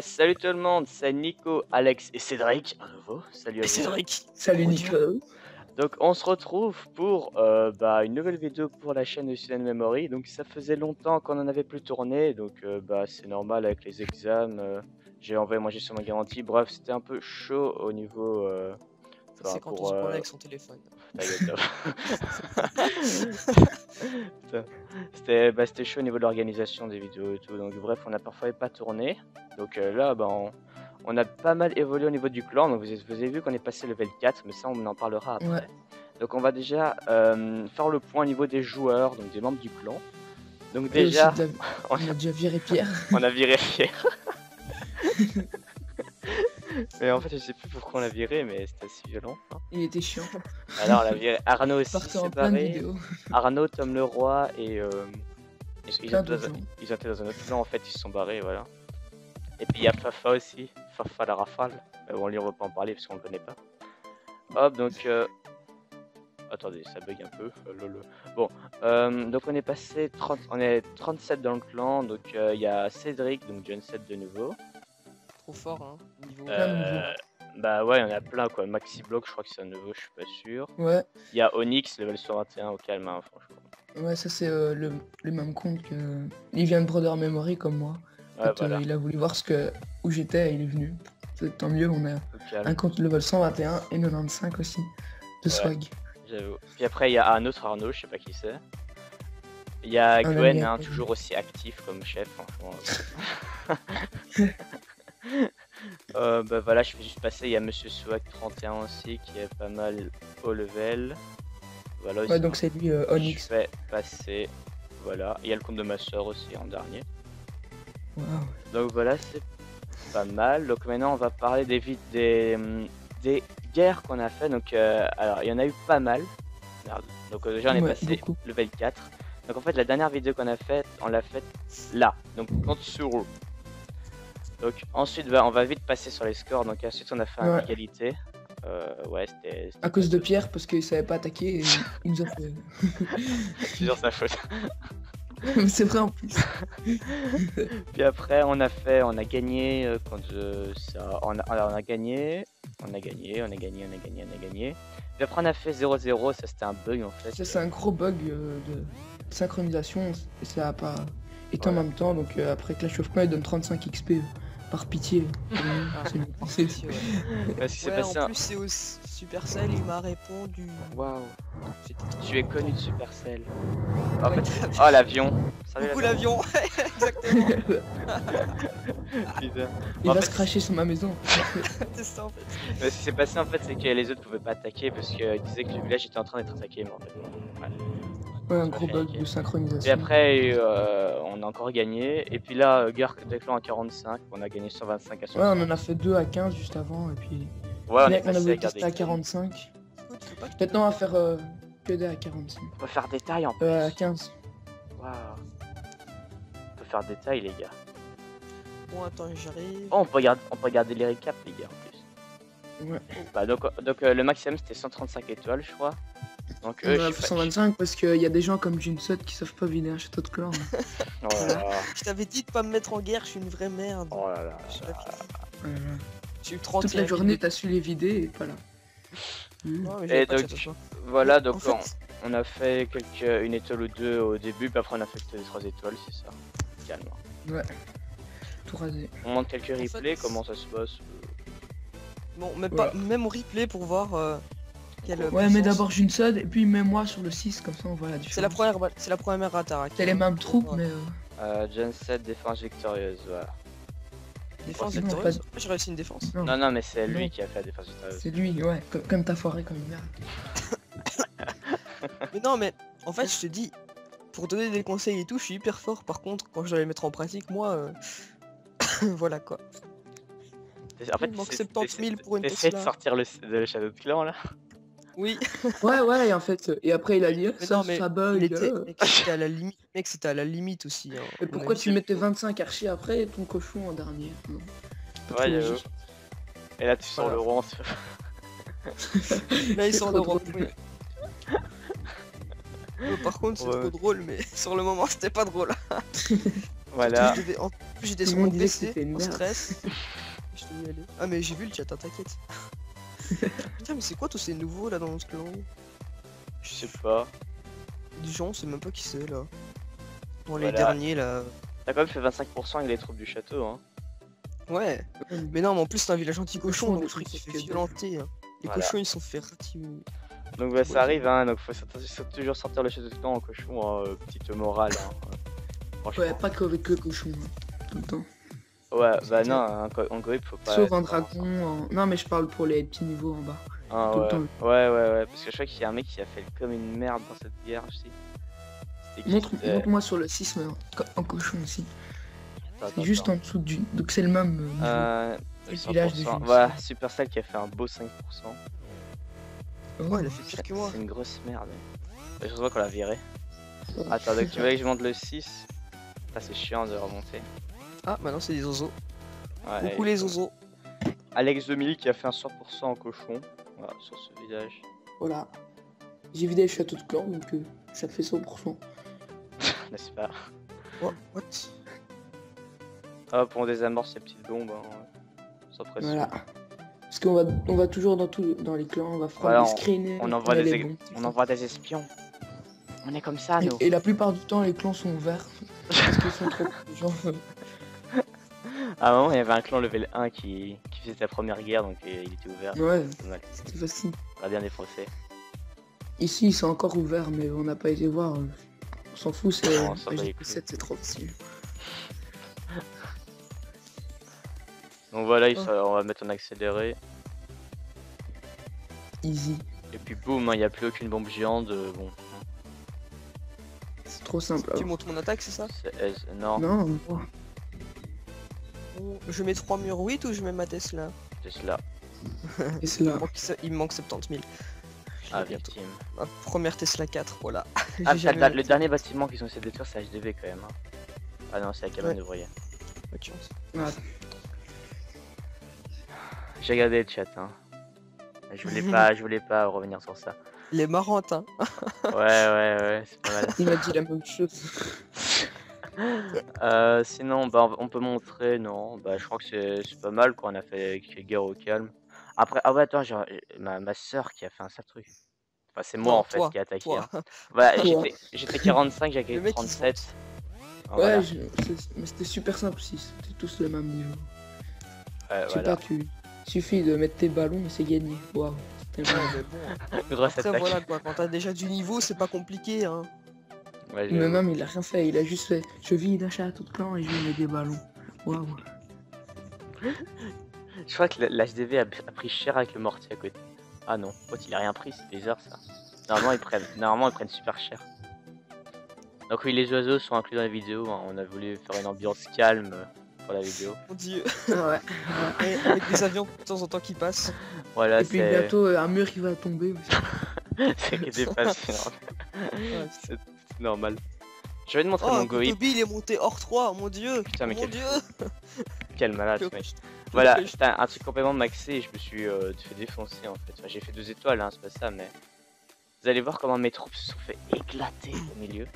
Salut tout le monde, c'est Nico, Alex et Cédric à nouveau. Salut à Et vous. Cédric. Salut Nico. Donc on se retrouve pour une nouvelle vidéo pour la chaîne de Student Memory. Donc ça faisait longtemps qu'on en avait plus tourné, donc c'est normal avec les examens. J'ai envoyé manger sur ma garantie. Bref, c'était un peu chaud au niveau. C'est quand on se prend avec son téléphone. Ta gueule, Putain. C'était chaud au niveau de l'organisation des vidéos et tout. Donc bref, on a parfois pas tourné. Donc là, on a pas mal évolué au niveau du clan. Donc vous avez vu qu'on est passé level 4, mais ça on en parlera après. Ouais. Donc on va déjà faire le point au niveau des joueurs, donc des membres du clan. Donc déjà, on a déjà viré Pierre. On a viré Pierre. Mais en fait, je sais plus pourquoi on l'a viré, mais c'était assez violent. Hein. Il était chiant. Alors, on l'a viré Arnaud aussi, c'est pareil. Arnaud, Tom Leroy et ils étaient dans un autre clan en fait, ils se sont barrés, voilà. Et puis il y a Fafa aussi, Fafa la rafale. Mais bon, lui on va pas en parler parce qu'on le connaît pas. Hop, donc attendez, ça bug un peu. Lolo. Bon, donc on est passé 37 dans le clan, donc il y a Cédric, donc Gen 7 de nouveau. Trop fort, hein, niveau. Bah ouais, il y en a plein quoi. Maxi Block, je crois que c'est un nouveau, je suis pas sûr. Ouais. Il y a Onyx, level 121 au calme, hein, franchement. Ouais, ça c'est le même compte que. Il vient de Brother Memory comme moi. Ouais, voilà. Il a voulu voir où j'étais et il est venu. Tant mieux, on a un compte level 121 et 95 aussi de swag. J'avoue. Puis après, il y a un autre Arnaud, je sais pas qui c'est. Il y a Gwen, hein, toujours aussi actif comme chef, franchement. Bah voilà, je fais juste passer. Il y a Monsieur Swag 31 aussi qui est pas mal haut level. Voilà aussi. Ouais, donc c'est lui Onyx. Je fais passer. Voilà. Il y a le compte de ma soeur aussi en dernier. Wow. Donc voilà, c'est pas mal. Donc maintenant, on va parler des guerres qu'on a fait. Donc alors, il y en a eu pas mal. Merde. Donc déjà, on est passé beaucoup. Level 4. Donc en fait, la dernière vidéo qu'on a faite, on l'a faite là. Donc contre Suru. Donc ensuite, on va vite passer sur les scores. Donc ensuite, on a fait une égalité. Ouais, c'était à cause de Pierre, parce qu'il savait pas attaquer et il nous a fait. C'est sur sa faute. C'est vrai en plus. Puis après, on a gagné quand on a gagné. Puis après, on a fait 0-0. Ça, c'était un bug en fait. Ça, c'est un gros bug de synchronisation. Et ça a pas été en même temps. Donc après Clash of Clans, il donne 35 XP. Par pitié. C'est passé. En plus, c'est au Supercell, il m'a répondu. Waouh. Tu es connu de Supercell. En fait, oh l'avion. Coucou l'avion. Exactement. Putain. Il va se cracher sur ma maison. C'est ça en fait. Mais ce qui s'est passé en fait, c'est que les autres pouvaient pas attaquer parce qu'ils disaient que le village était en train d'être attaqué, mais en fait. Ouais, un gros bug de synchronisation. Et après, on a encore gagné. Et puis là, guerre de clan à 45, on a gagné 125 à 60. Ouais, on en a fait 2 à 15 juste avant. Et puis. Ouais, on avait testé à 45. Maintenant, on va faire que des à 45. On peut faire des tailles en plus. À 15. Waouh. On peut faire des tailles, les gars. Bon, attends, j'arrive. Oh, on peut regarder les recaps, les gars, en plus. Ouais. Bah, donc le maximum c'était 135 étoiles, je crois. Donc on a fait 125 parce qu'il y a des gens comme Jinset qui savent pas vider un château de clan. Oh là là. Je t'avais dit de pas me mettre en guerre, je suis une vraie merde. Oh là là. J'ai eu 30. Toute la journée, t'as su les vider et voilà. Non, et donc, voilà, donc on a fait une étoile ou deux au début, puis après on a fait les 3 étoiles, c'est ça. Calmement. Ouais. Tout rasé. On monte quelques replays, comment ça se passe? Bon, mais pas même au replay pour voir ouais, mais d'abord Jinset et puis mets-moi sur le 6, comme ça on voit la différence. C'est la première attaque. C'est les mêmes troupes, mais. Gen 7, défense victorieuse, voilà. Défense victorieuse? J'ai réussi une défense. Non, mais c'est lui qui a fait la défense victorieuse. C'est lui, ouais, comme t'as foiré comme une merde. Mais non, mais en fait, je te dis, pour donner des conseils et tout, je suis hyper fort. Par contre, quand je dois les mettre en pratique, moi, voilà quoi. En fait, il manque 70 000 pour une Tesla. T'essaies de sortir le château de clan là? Oui. Ouais, et en fait, et après il a dit ça bug. C'était à la limite, mec, c'était à la limite aussi. Hein. Et pourquoi tu mettais 25 archers après et ton cochon en dernier? Ouais, j'avoue. Et là, tu sors le roi. Là, il sort le roi. Par contre, c'est trop drôle, mais sur le moment, c'était pas drôle. Voilà. En plus, j'étais Tout sur le mon monde disait que PC, c'était une en merde. stress. Je devais y aller. Ah, mais j'ai vu le chat, hein, t'inquiète. Putain, mais c'est quoi tous ces nouveaux là dans notre clan? Je sais pas. Des gens, on sait même pas qui c'est là. Bon, les Voilà. derniers là. T'as quand même fait 25% avec les troupes du château, hein. Ouais. Mais non, mais en plus, c'est un village anti-cochon, Franchement, donc des le truc trucs il fait que dalle. violenter. Hein. Les Voilà. cochons ils sont fait rati- Donc bah ça Ouais, arrive, hein, donc faut toujours sortir le château de clan en cochon, hein, petite morale, hein. Franchement. Ouais, pas qu'avec le cochon, hein, tout le temps. Ouais, bah non, en goïb faut pas... Sauf un être dragon. Non, mais je parle pour les petits niveaux en bas. Ah tout le ouais. temps. Ouais, parce que je crois qu'il y a un mec qui a fait comme une merde dans cette guerre, je sais. C'était qui, c'était- Montre-moi sur le 6 mais en cochon aussi. Attends, C'est juste en dessous du. Donc c'est le même niveau. Le village de 100%. Jules. Voilà, Supercell qui a fait un beau 5%. Ouais, il a fait pire que moi. C'est une grosse merde. Je vois qu'on l'a viré. Attends, donc tu veux que je monte le 6? Ah, c'est chiant de remonter. Ah, maintenant c'est des oiseaux. Ouais, Coucou les oiseaux. Alex 2000 qui a fait un 100% en cochon. Voilà, sur ce village. Voilà. J'ai vidé le château de clan donc ça fait 100%. N'est-ce pas? What? Hop, on désamorce ces petites bombes. Hein. Sans pression. Voilà. Parce qu'on va toujours dans les clans, on va faire Voilà, des screens. On envoie des espions. On est comme ça, nous. Et la plupart du temps, les clans sont ouverts. Parce qu'ils sont trop. Genre, À un moment, il y avait un clan level 1 qui faisait sa première guerre, donc il était ouvert. ouais, C'est pas mal. c'était facile. On a bien défoncé. Ici, ils sont encore ouverts, mais on n'a pas été voir. On s'en fout, c'est. Non, on s'en bat les couilles. 7 c'est trop facile. Donc voilà, on va mettre en accéléré. Easy. Et puis boum, il n'y a plus aucune bombe géante. Bon. C'est trop simple. Tu alors. montes mon attaque, c'est ça? Non, Non, Je mets 3 murs 8 ou je mets ma Tesla? Tesla. et c'est là. Il me manque 70 000. Je Ah, l'ai bientôt. victime. Ma première Tesla 4, voilà. Ah, J'ai jamais le dernier bâtiment qu'ils ont essayé de détruire, c'est HDV quand même. Hein. Ah non, c'est la cabane Ouais. d'ouvriers. Pas de chance. Ah, J'ai regardé le chat. Hein. Je voulais pas revenir sur ça. Les Marantins. Ouais, c'est pas mal. il m'a dit la même chose. Sinon, bah, on peut montrer, non, bah, je crois que c'est pas mal quoi, on a fait guerre au calme. Après, ah ouais, attends, j'ai ma soeur qui a fait un sale truc. Enfin, c'est moi Non, en fait toi, qui a attaqué. toi. Hein. Bah, Toi. j'étais 45, j'ai gagné Le mec, il 37. Ah, Ouais, voilà. mais c'était super simple si c'était tous le même niveau. Ouais, Je sais voilà. pas, suffit de mettre tes ballons et c'est gagné. Waouh. C'était Ouais, vraiment- mais bon. Grosse Après, attaque. voilà quoi, quand t'as déjà du niveau, c'est pas compliqué hein. Ouais, Mais j'avoue. même il a rien fait, il a juste fait je vide un château de clan et je lui mets des ballons. Waouh. Je crois que l'HDV a pris cher avec le mortier à côté. Ah non, il a rien pris, c'est bizarre ça. Normalement ils prennent super cher. Donc oui, les oiseaux sont inclus dans la vidéo, hein. On a voulu faire une ambiance calme pour la vidéo. Mon dieu. Ouais. Et avec des avions de temps en temps qui passent. Voilà, Et puis c'est bientôt un mur qui va tomber aussi. c'est qui dépasse, Ouais. c'est normal. Je vais te montrer Oh, mon goïb. Toby il est monté hors 3, mon dieu. Putain, mais mon quel dieu. Quel malade, Quel- mec. Voilà, c'était un truc complètement maxé et je me suis fait défoncer en fait. Enfin, j'ai fait 2 étoiles, hein, c'est pas ça, mais vous allez voir comment mes troupes se sont fait éclater au milieu.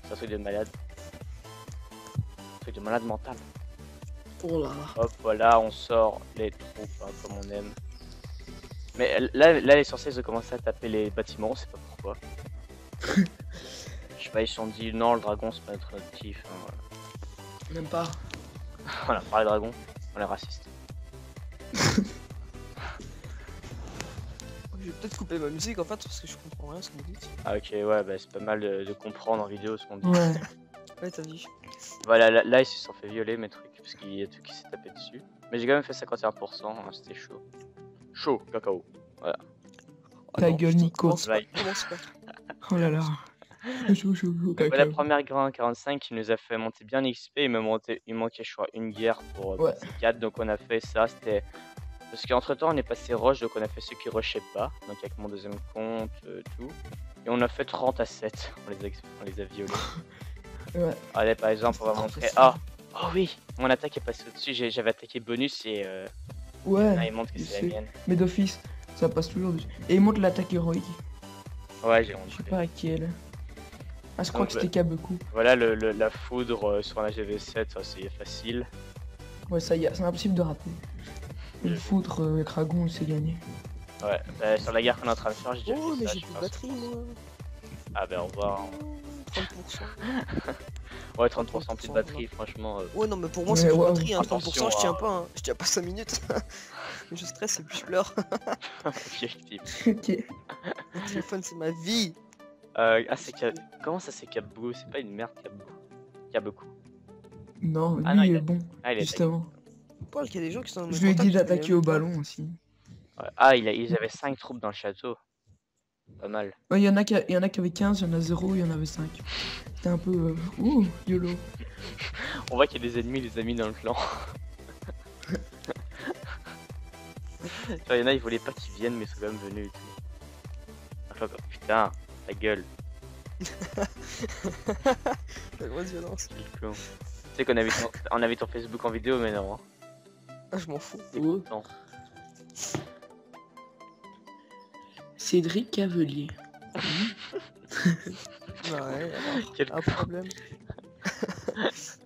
C'est un truc de malade. Un truc de malade mental. Oh là. Hop, voilà, on sort les troupes hein, comme on aime. Mais là les sorciers ils ont commencé à taper les bâtiments, on sait pas pourquoi. Je sais pas, ils se sont dit non, le dragon c'est pas notre objectif. Hein, voilà. Même pas. Voilà, par les dragons, on est raciste. Je vais peut-être couper ma musique en fait parce que je comprends rien à ce que vous dites. Ah ok, ouais, bah c'est pas mal de comprendre en vidéo ce qu'on dit. Ouais. Ouais, t'as vu. Voilà, là ils se sont fait violer mes trucs, parce qu'il y a tout qui s'est tapé dessus. Mais j'ai quand même fait 51%, hein, c'était chaud. Chaud, cacao. Ah Ta non, gueule, putain, Nico. commence pas, Like. commence pas. Oh là là. Chou, chou, chou, Voilà, caca. la première guerre en 45 qui nous a fait monter bien XP, il manquait je crois une guerre pour Ouais. passer 4, donc on a fait ça, c'était... Parce qu'entre temps on est passé rush, donc on a fait ceux qui rushaient pas, donc avec mon deuxième compte, tout. Et on a fait 30 à 7, on les a violés. Ouais. Allez, par exemple, on va 30 à montrer... 7. Oh oui, mon attaque est passée au-dessus, j'avais attaqué bonus et... Ouais. Ah, il montre que je c'est la sais. mienne. Mais d'office, ça passe toujours dessus. Et il montre l'attaque héroïque. Ouais, j'ai Je sais montré. pas à qui elle est. Ah, je crois que Donc, c'était Kabeku. Voilà, la foudre sur un HDV7, ça c'est facile. Ouais, ça y est, c'est impossible de rater. Une Je- foudre avec Dragon, c'est gagné. Ouais, bah, sur la guerre qu'on est en train de faire, j'ai déjà Oh, fait mais ça, j'ai je plus de pense. batterie, moi. Ah bah, au revoir. 30%. Ouais, 30% plus de 30%, batterie, franchement. Ouais, non, mais pour moi, Mais c'est plus de wow. batterie, hein. Attention 30%, je tiens à- pas, hein. Je tiens pas 5 minutes. Je stresse et puis je pleure. Objectif. Ok. Mon téléphone, c'est ma vie. Ah, c'est Comment ça, c'est Kabu? C'est pas une merde, Kabeku. Non, Ah lui non, il est bon, Ah, il est justement. On parle qu'il y a des gens qui sont dans mes Je lui ai dit contacts, je connais d'attaquer au même pas. ballon aussi. Ouais. Ah, ils avaient 5 troupes dans le château. Pas mal. Ouais, il y en a qui avaient 15, il y en a 0, il y en avait 5. C'était un peu... Ouh, YOLO. On voit qu'il y a des ennemis, les amis dans le clan. Il y en a, ils voulaient pas qu'ils viennent, mais ils sont quand même venus et tout. Enfin, putain, ta gueule, La grosse violence. quel con. Tu sais qu'on avait ton Facebook en vidéo, mais non. Hein. Ah, je m'en fous. T'es Oh. content. Cédric Cavelier. Ouais, alors, Quel un problème.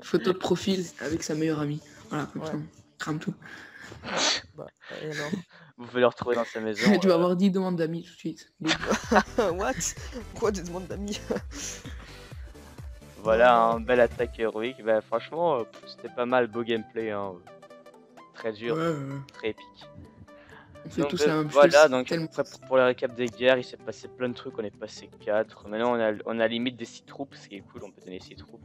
Photo de profil avec sa meilleure amie. Voilà, comme Ouais. ça. Crame tout. Bah, et alors Vous pouvez le retrouver dans sa maison. Tu vas avoir 10 demandes d'amis tout de suite. What? Quoi, des demandes d'amis? Voilà, un bel attaque héroïque. Bah, franchement, c'était pas mal, beau gameplay. Hein. Très dur, très épique. On fait Donc, tous la même voilà, chose. donc tellement- après, pour la récap des guerres, il s'est passé plein de trucs, on est passé 4. Maintenant, on a limite des 6 troupes, ce qui est cool, on peut donner 6 troupes.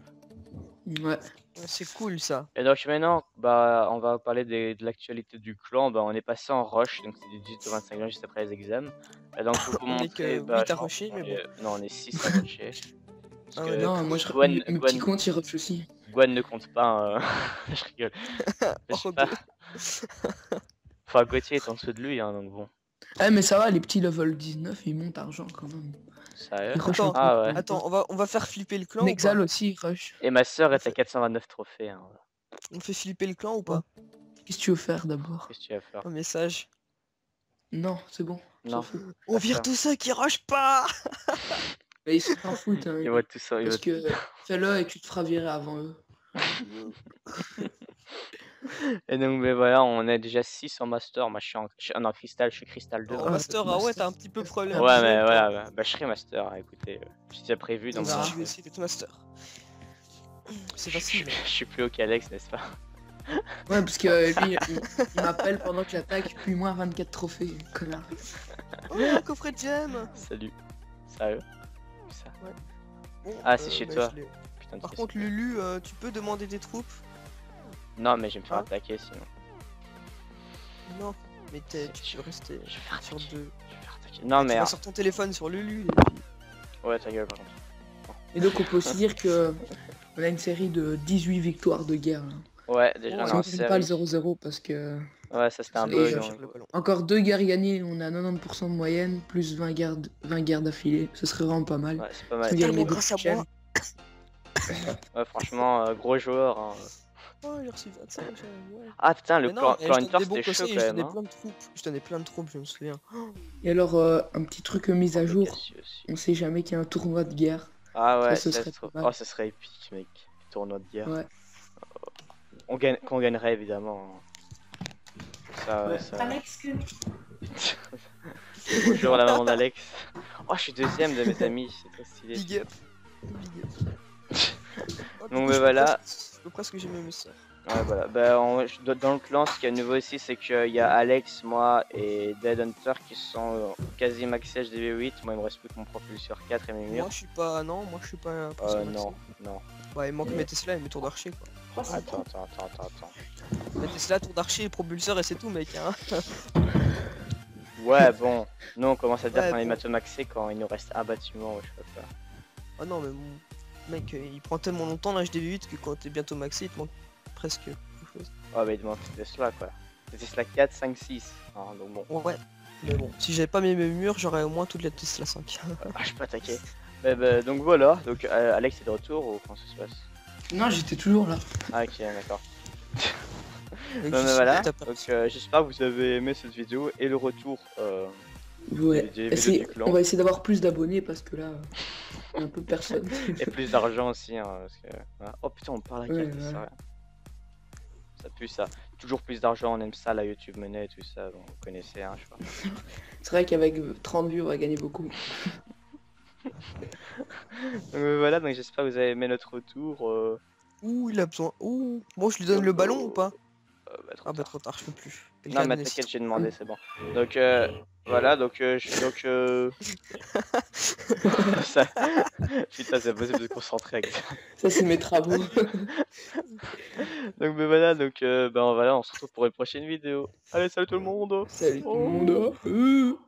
Ouais. Ouais, c'est cool ça. Et donc maintenant, bah, on va parler de l'actualité du clan. Bah, on est passé en rush, donc c'est du 18 au 25 juin juste après les examens. Et donc pour vous On est montrer, que bah, 8 à je rusher, pense mais qu'on est- non, on est 6 à rusher. Parce Ah que ouais, Non, moi je Gwen, mes petits comptes ils rush aussi. Gwen ne compte pas, je rigole. Je sais Oh, pas. Enfin, Gauthier est en dessous de lui, hein, donc bon. Ah mais ça va, les petits level 19 ils montent argent quand même. Sérieux? Ils rushent Attends, un peu. Ah ouais. Attends, on va faire flipper le clan ou Nexal pas? aussi il rush. Et ma soeur est à 429 trophées. Hein. On fait flipper le clan ou pas? Qu'est-ce que tu veux faire d'abord? Qu'est-ce que tu vas faire? Un message. Non, c'est bon. on s'en Non. fout. On vire tous ceux qui rushent pas! Mais ils s'en foutent. Hein, Il va tout ça. parce que fais-le et tu te feras virer avant eux. Et donc, mais voilà, on est déjà 6 en master. Moi, je suis en cristal, je suis cristal 2. En Ouais, master, ah ouais, t'as un petit peu problème. Ouais, mais voilà, bah, je serai master. Écoutez, j'ai déjà prévu dans Donc, mon. je vais essayer d'être master. C'est Je facile. suis plus haut qu'Alex, n'est-ce pas? Ouais, parce que lui, il m'appelle pendant que j'attaque, puis moi 24 trophées, connard. Oh, un coffret de gemme! Salut. Sérieux? Ça. Bon, Ah, c'est chez bah, toi. je l'ai. Putain de Par question. contre, Lulu, tu peux demander des troupes? Non, mais je vais me faire Ah. attaquer sinon. Non, mais tu peux rester Je vais faire sur attaquer. deux. Je vais faire attaquer. Non, mais. Tu vas sur ton téléphone sur Lulu et puis... Ouais, ta gueule, par contre. Et donc on peut aussi dire que on a une série de 18 victoires de guerre. Hein. Ouais, déjà, Ouais, on Si est on en compte pas le série. 0-0 parce que Ouais, ça c'était un Et, bug. euh, hein. le ballon. encore 2 guerres gagnées, on a 90% de moyenne, plus 20 guerres d'affilée. Ce serait vraiment pas mal. Ouais, c'est pas mal. Si on gagne Tellement les deux grâce à prochaines. moi. Ouais, franchement, gros joueur. Hein. Oh, j'ai reçu 25, ouais. Ah putain, le Mais non, clan mais je donne Hunter des bons c'était chaud conseils, quand je même. donnais Hein. plein de troupes. Je donnais plein de troupes, je me souviens. Et alors, un petit truc mise à jour, Cassius aussi. on sait jamais qu'il y a un tournoi de guerre. Ah ouais, ce ça, serait se trouve- pas mal. Oh, ça serait épique, mec. Tournoi de guerre. Ouais. Qu'on gagnerait évidemment. Ça, Ouais. ça... Alex, que... Bonjour la maman d'Alex. Oh, je suis deuxième de mes amis, c'est trop stylé. Big up. Big up. Oh, du Donc, coup, mais voilà. Je peux presque aimer mes soeurs. Ouais, voilà. Bah, dans le clan, ce qui est nouveau aussi, c'est qu'il y a Alex, moi et Dead Hunter qui sont quasi maxé HDV8. Moi, il me reste plus que mon profil sur 4 et mes murs. Moi, je suis pas. Non, moi, je suis pas. Non, non. Bah, il manque mes Tesla et mes tours d'archer, quoi. Attends. Mes Tesla, tours d'archer, propulseur et c'est tout, mec. Hein. Ouais, bon. Nous, on commence à dire Ouais, qu'on est bon. mato-maxé quand il nous reste un bâtiment, ou je sais pas. Ah non, mais mon mec, il prend tellement longtemps l'HDV8 que quand t'es bientôt maxé, il te manque presque quelque chose. Ouais, bah, il demande des Tesla, quoi. Des Tesla 4, 5, 6. Hein, donc bon. Ouais. Mais bon, si j'avais pas mis mes murs, j'aurais au moins toutes les Tesla 5. Ah, je peux attaquer. Bah, donc voilà. Donc, Alex est de retour ou comment ça se passe? Non, j'étais toujours là. Ah, ok, d'accord. Et Non, je mais sais voilà. que t'as pas- Donc, j'espère que vous avez aimé cette vidéo et le retour. Ouais. Des vidéos du clan. On va essayer d'avoir plus d'abonnés parce que là. Un peu personne. Et plus d'argent aussi, hein, parce que... voilà. Oh putain, on parle à Ouais, quel ouais. ça pue ça. Toujours plus d'argent, on aime ça, la YouTube Money, tout ça, bon, vous connaissez, hein, je crois. C'est vrai qu'avec 30 vues, on va gagner beaucoup. Donc voilà, donc j'espère que vous avez aimé notre retour. Ouh, il a besoin. Ouh. Bon, je lui donne le ballon ou pas? Bah, trop Ah bah tard. trop tard, je peux plus. Non, Quelqu'un a mais donné t'inquiète, six- j'ai demandé, c'est bon. Donc voilà, donc ça... Putain, c'est impossible de se concentrer avec ça. Ça, c'est mes travaux. Donc ben voilà, donc ben voilà, on se retrouve pour une prochaine vidéo. Allez, salut tout le monde. Salut tout le Oh. monde.